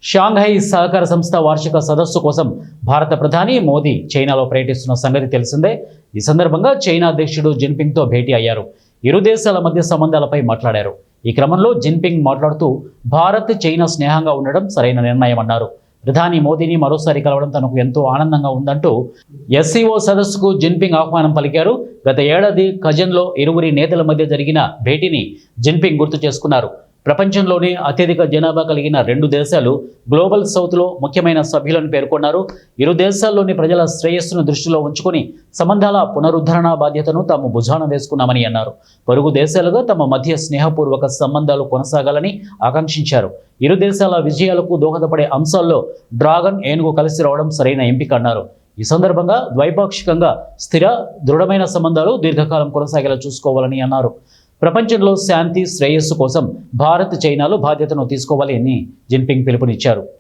Shanghai సహకార సంస్థ వార్షిక సదస్సు కోసం భారత ప్రధాని మోదీ చైనాలో పర్యటిస్తున్న సంగతి తెలిసిందే. ఈ సందర్భంగా చైనా అధ్యక్షుడు జిన్పింగ్తో భేటీ అయ్యారు. ఇరు దేశాల మధ్య సంబంధాలపై మాట్లాడారు. ఈ క్రమంలో జిన్పింగ్ మాట్లాడుతూ భారత్ చైనా స్నేహంగా ఉండడం సరైన నిర్ణయమన్నారు. ప్రధాని మోదీని మరోసారి కలవడం తనకు ఎంతో ఆనందంగా ఉందంటూ ఎస్సీఓ సదస్సుకు జిన్పింగ్ ఆహ్వానం పలికారు. గత ఏడాది కజన్లో ఇరువురి నేతల మధ్య జరిగిన భేటీని జిన్పింగ్ గుర్తు చేసుకున్నారు. ప్రపంచంలోనే అత్యధిక జనాభా కలిగిన రెండు దేశాలు గ్లోబల్ సౌత్లో ముఖ్యమైన సభ్యులను పేర్కొన్నారు. ఇరు దేశాల్లోని ప్రజల శ్రేయస్సును దృష్టిలో ఉంచుకొని సంబంధాల పునరుద్ధరణ బాధ్యతను తాము భుజాన వేసుకున్నామని అన్నారు. పొరుగు దేశాలుగా తమ మధ్య స్నేహపూర్వక సంబంధాలు కొనసాగాలని ఆకాంక్షించారు. ఇరు దేశాల విజయాలకు దోహదపడే అంశాల్లో డ్రాగన్ ఏనుగు కలిసి రావడం సరైన ఎంపిక అన్నారు. ఈ సందర్భంగా ద్వైపాక్షికంగా స్థిర, దృఢమైన సంబంధాలు దీర్ఘకాలం కొనసాగేలా చూసుకోవాలని అన్నారు. ప్రపంచంలో శాంతి, శ్రేయస్సు కోసం భారత్, చైనాలు బాధ్యతను తీసుకోవాలి అని జిన్పింగ్ పిలుపునిచ్చారు.